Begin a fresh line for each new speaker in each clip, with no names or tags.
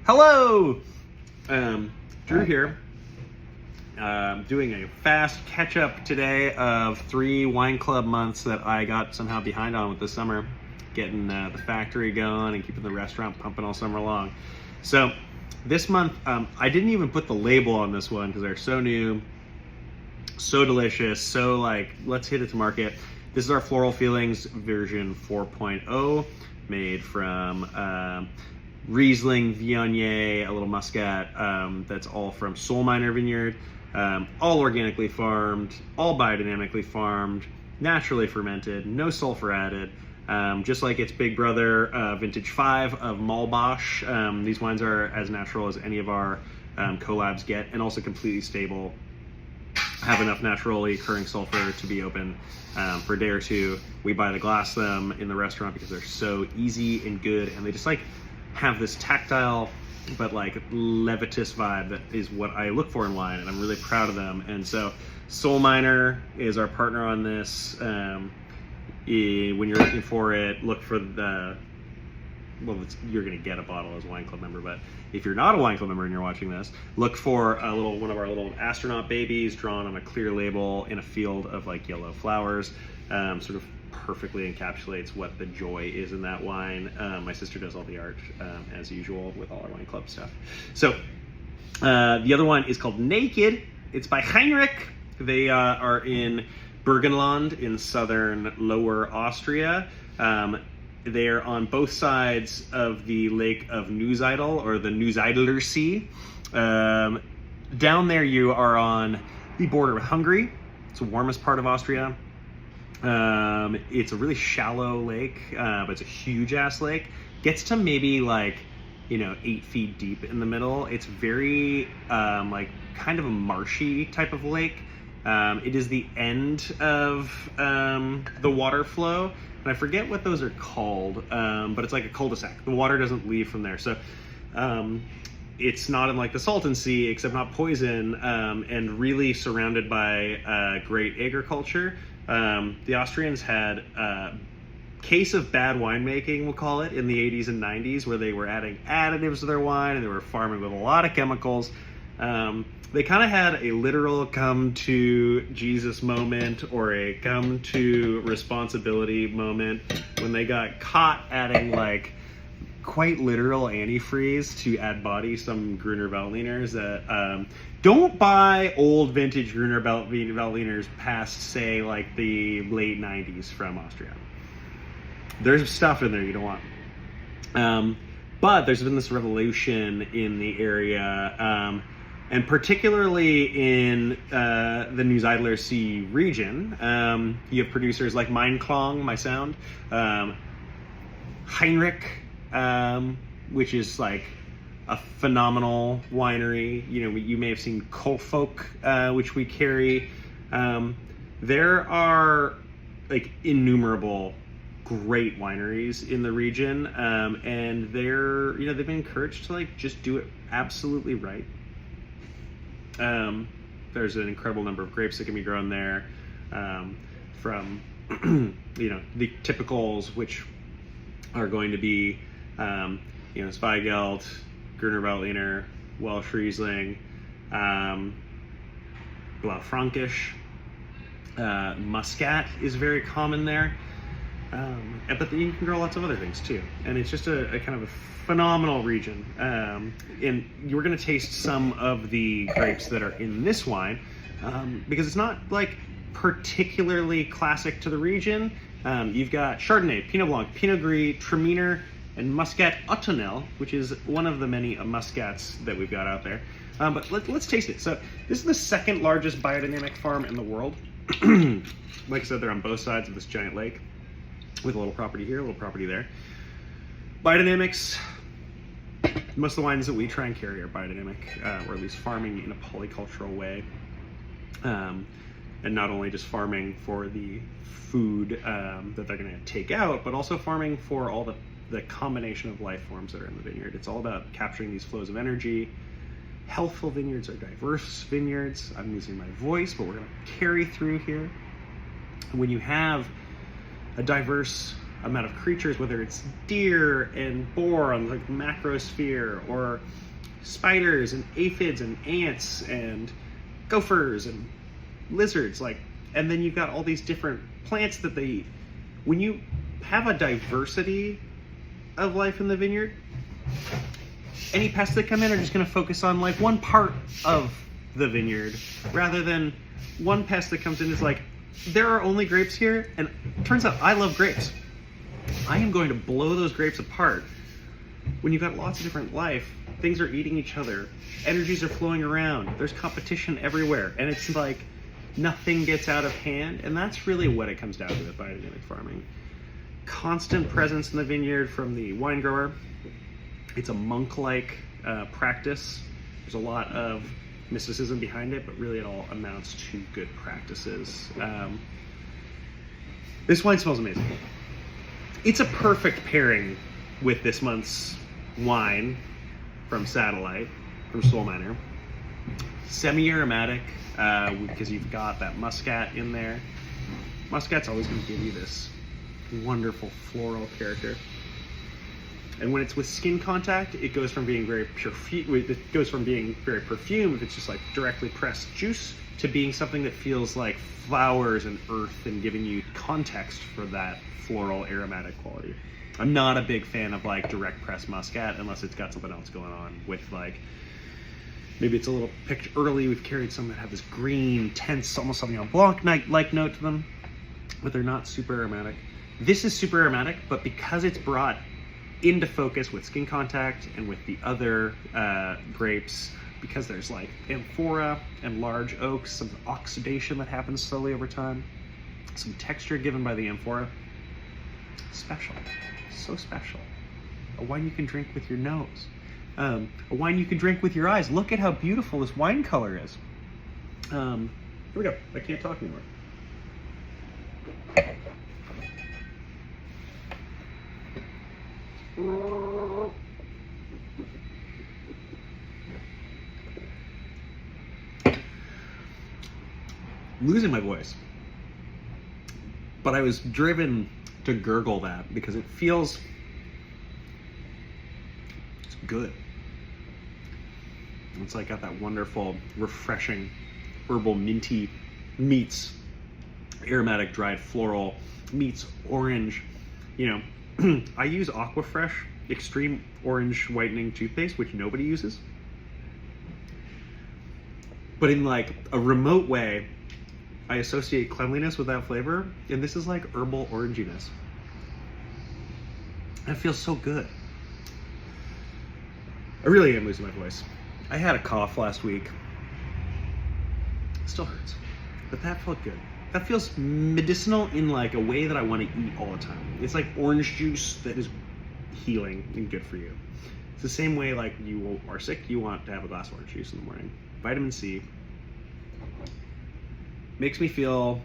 Hello! Drew here. Doing a fast catch-up today of 3 wine club months that I got somehow behind on with this summer. Getting the factory going and keeping the restaurant pumping all summer long. So this month, I didn't even put the label on this one because they're so new, so delicious, so like, let's hit it to market. This is our Floral Feelings version 4.0, made from Riesling, Viognier, a little Muscat. That's all from Solminer vineyard. All organically farmed, all biodynamically farmed, naturally fermented, no sulfur added. Just like its big brother, Vintage 5 of Malbosch. These wines are as natural as any of our collabs get, and also completely stable. Have enough naturally occurring sulfur to be open for a day or two. We buy the glass them in the restaurant because they're so easy and good, and they just like have this tactile but like Levitas vibe that is what I look for in wine, and I'm really proud of them. And so Solminer is our partner on this. When you're looking for it, look for the, well, you're going to get a bottle as a wine club member, but if you're not a wine club member and you're watching this, look for one of our little astronaut babies drawn on a clear label in a field of like yellow flowers. Sort of perfectly encapsulates what the joy is in that wine. My sister does all the art as usual with all our wine club stuff. So the other one is called Naked. It's by Heinrich. They are in Burgenland in southern Lower Austria. They are on both sides of the Lake of Neusiedl, or the Neusiedler Sea. Down there you are on the border with Hungary. It's the warmest part of Austria. It's a really shallow lake, but it's a huge ass lake. Gets to maybe like, 8 feet deep in the middle. It's very like kind of a marshy type of lake. It is the end of the water flow, and I forget what those are called, but it's like a cul-de-sac. The water doesn't leave from there, so it's not in like the Salton Sea, except not poison, and really surrounded by great agriculture. The Austrians had a case of bad winemaking, we'll call it, in the 80s and 90s, where they were adding additives to their wine and they were farming with a lot of chemicals. They kind of had a literal come to Jesus moment, or a come to responsibility moment, when they got caught adding like quite literal antifreeze to add body some Gruner Veltliners that don't buy old vintage Gruner Veltliners past, say, like the late 90s from Austria. There's stuff in there you don't want. But there's been this revolution in the area, and particularly in the Neusiedler Sea region. You have producers like Meinklong, My Sound, Heinrich, which is like a phenomenal winery. You may have seen Kolfolk, which we carry. There are like innumerable great wineries in the region, and they've been encouraged to like just do it absolutely right. There's an incredible number of grapes that can be grown there, from the typicals, which are going to be Zweigelt, Gruner Veltliner, Welsh Riesling, Blaufränkisch, Muscat is very common there, but you can grow lots of other things too, and it's just a kind of a phenomenal region. And you're going to taste some of the grapes that are in this wine, because it's not like particularly classic to the region. You've got Chardonnay, Pinot Blanc, Pinot Gris, Traminer, and Muscat Automnel, which is one of the many Muscats that we've got out there. But let's taste it. So this is the second largest biodynamic farm in the world. Like I said, they're on both sides of this giant lake, with a little property here, a little property there. Biodynamics, most of the wines that we try and carry are biodynamic, or at least farming in a polycultural way. And not only just farming for the food that they're going to take out, but also farming for all the combination of life forms that are in the vineyard. It's all about capturing these flows of energy. Healthful vineyards are diverse vineyards. I'm using my voice, but we're going to carry through here. When you have a diverse amount of creatures, whether it's deer and boar on like macrosphere, or spiders and aphids and ants and gophers and lizards, like, and then you've got all these different plants that they eat. When you have a diversity of life in the vineyard, any pests that come in are just going to focus on like one part of the vineyard, rather than one pest that comes in is like, there are only grapes here, and it turns out I love grapes. I am going to blow those grapes apart. When you've got lots of different life, things are eating each other, energies are flowing around, there's competition everywhere, and it's like nothing gets out of hand, and that's really what it comes down to with biodynamic farming. Constant presence in the vineyard from the wine grower. It's a monk-like practice. There's a lot of mysticism behind it, but really it all amounts to good practices. This wine smells amazing. It's a perfect pairing with this month's wine from Satellite, from Solminer. Semi-aromatic, because you've got that muscat in there. Muscat's always going to give you this wonderful floral character. And when it's with skin contact, it goes from being very perfumed if it's just like directly pressed juice, to being something that feels like flowers and earth and giving you context for that floral aromatic quality. I'm not a big fan of like direct press muscat unless it's got something else going on with like, maybe it's a little picked early. We've carried some that have this green, tense, almost Sauvignon Blanc-like note to them, but they're not super aromatic. This is super aromatic, but because it's brought into focus with skin contact and with the other grapes, because there's like amphora and large oaks, some oxidation that happens slowly over time, some texture given by the amphora. Special, so special. A wine you can drink with your nose. A wine you can drink with your eyes. Look at how beautiful this wine color is. Here we go. I can't talk anymore. Losing my voice, but I was driven to gurgle that because it feels, it's good. It's like got that wonderful, refreshing, herbal, minty meets aromatic, dried floral meets orange. You know, I use Aquafresh Extreme Orange Whitening Toothpaste, which nobody uses. But in like a remote way, I associate cleanliness with that flavor, and this is like herbal oranginess. It feels so good. I really am losing my voice. I had a cough last week. It still hurts, but that felt good. That feels medicinal in like a way that I want to eat all the time. It's like orange juice that is healing and good for you. It's the same way like you are sick, you want to have a glass of orange juice in the morning. Vitamin C makes me feel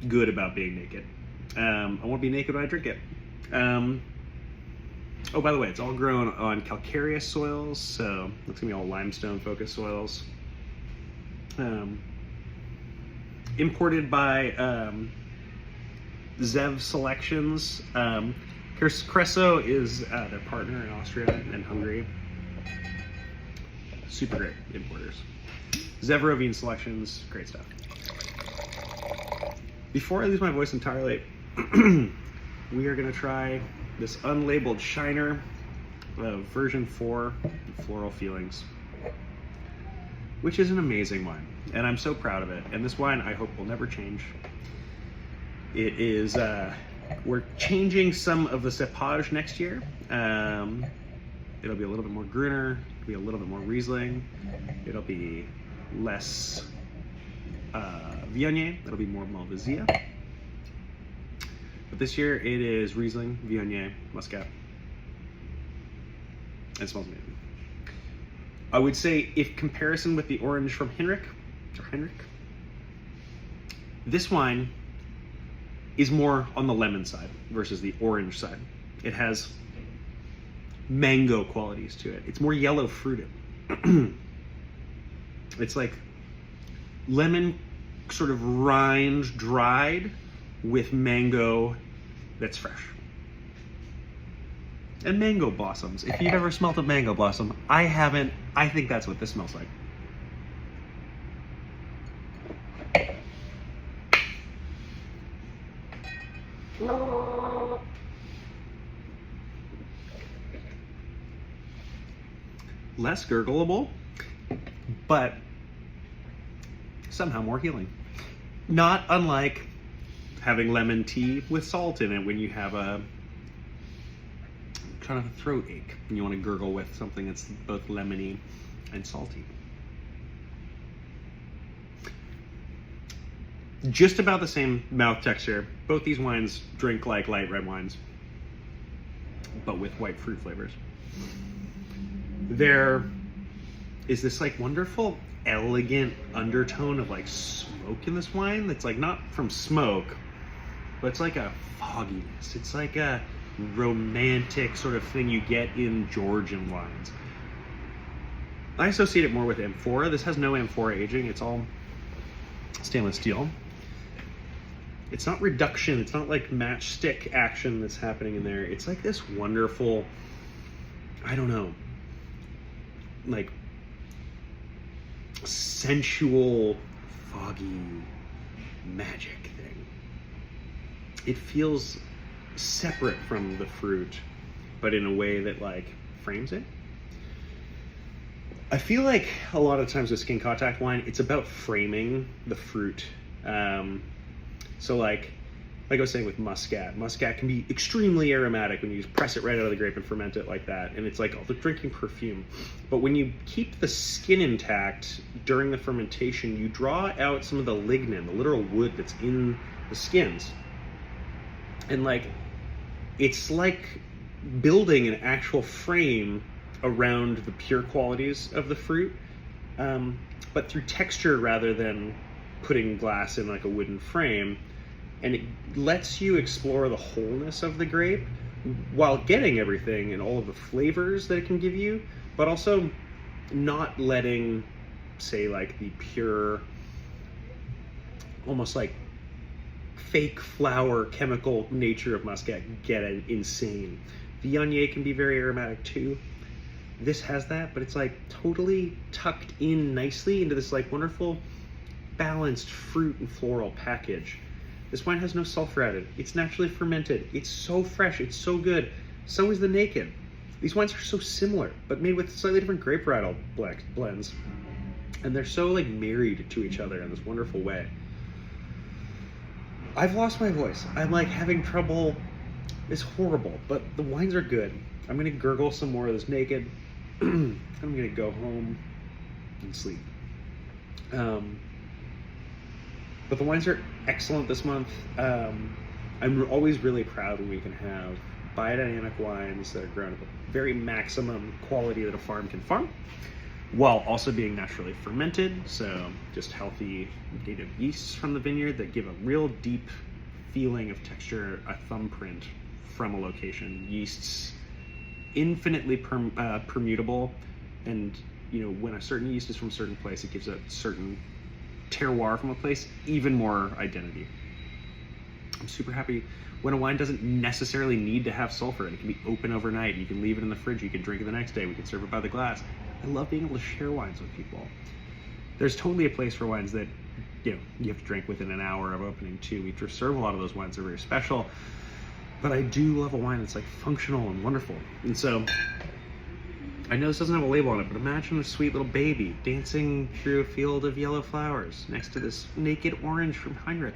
good about being naked. I won't be naked when I drink it. Oh, by the way, it's all grown on calcareous soils, so it's gonna be all limestone focused soils. Imported by Zev Selections. Cresso is their partner in Austria and Hungary. Super great importers. Zev Rovine Selections, great stuff. Before I lose my voice entirely, we are gonna try this unlabeled Shiner version 4 Floral Feelings, which is an amazing wine, and I'm so proud of it. And this wine I hope will never change. It is, we're changing some of the cepage next year. It'll be a little bit more Gruner, it'll be a little bit more Riesling, it'll be less Viognier, it'll be more Malvasia. But this year it is Riesling, Viognier, Muscat. It smells amazing. I would say, if comparison with the orange from Heinrich, this wine is more on the lemon side versus the orange side. It has mango qualities to it. It's more yellow fruited. It's like lemon sort of rind dried with mango that's fresh. and mango blossoms. If you've ever smelled a mango blossom, I haven't. I think that's what this smells like. Less gurgleable, but somehow more healing. Not unlike having lemon tea with salt in it when you have a kind of a throat ache and you want to gurgle with something that's both lemony and salty. Just about the same mouth texture. Both these wines drink like light red wines, but with white fruit flavors. There is this like wonderful, elegant undertone of like smoke in this wine that's like not from smoke, but it's like a fogginess. It's like a romantic sort of thing you get in Georgian wines. I associate it more with amphora. This has no amphora aging. It's all stainless steel. It's not reduction. It's not like matchstick action that's happening in there. It's like this wonderful, I don't know, like sensual, foggy magic thing. It feels separate from the fruit, but in a way that like frames it. I feel like a lot of times with skin contact wine, it's about framing the fruit. So like I was saying with Muscat can be extremely aromatic when you just press it right out of the grape and ferment it like that. And it's like all the drinking perfume. But when you keep the skin intact during the fermentation, you draw out some of the lignin, the literal wood that's in the skins. And like, it's like building an actual frame around the pure qualities of the fruit, but through texture rather than putting glass in like a wooden frame. And it lets you explore the wholeness of the grape while getting everything and all of the flavors that it can give you, but also not letting, say, like the pure, almost like fake flower chemical nature of Muscat get insane. Viognier can be very aromatic too. This has that, but it's like totally tucked in nicely into this like wonderful balanced fruit and floral package. This wine has no sulfur added. It's naturally fermented. It's so fresh. It's so good. So is the Naked. These wines are so similar, but made with slightly different grape varietal blends. And they're so like married to each other in this wonderful way. I've lost my voice. I'm like having trouble. It's horrible, but the wines are good. I'm gonna gurgle some more of this Naked. I'm gonna go home and sleep. But the wines are excellent this month. I'm always really proud when we can have biodynamic wines that are grown at the very maximum quality that a farm can farm, while also being naturally fermented. So just healthy native yeasts from the vineyard that give a real deep feeling of texture, a thumbprint from a location. Yeasts infinitely permutable, and you know, when a certain yeast is from a certain place, it gives a certain terroir from a place even more identity. I'm super happy when a wine doesn't necessarily need to have sulfur and it can be open overnight. You can leave it in the fridge, you can drink it the next day, we can serve it by the glass. I love being able to share wines with people. There's totally a place for wines that, you know, you have to drink within an hour of opening too. We serve a lot of those wines, they're very special, but I do love a wine that's like functional and wonderful. And so I know this doesn't have a label on it, but imagine a sweet little baby dancing through a field of yellow flowers next to this Naked orange from Heinrich.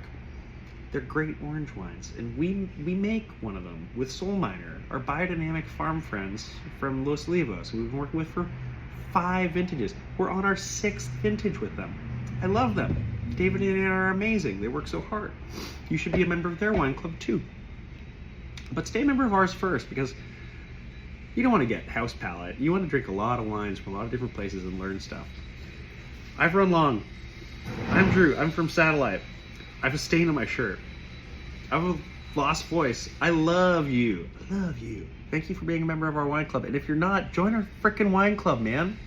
They're great orange wines, and we make one of them with Solminer, our biodynamic farm friends from Los Olivos, who we've been working with for 5 vintages. We're on our 6th vintage with them. I love them. David and Anna are amazing. They work so hard. You should be a member of their wine club too. But stay a member of ours first, because you don't want to get house palate. You want to drink a lot of wines from a lot of different places and learn stuff. I've run long. I'm Drew. I'm from Satellite. I have a stain on my shirt. I have a lost voice. I love you. I love you. Thank you for being a member of our wine club. And if you're not, join our frickin' wine club, man.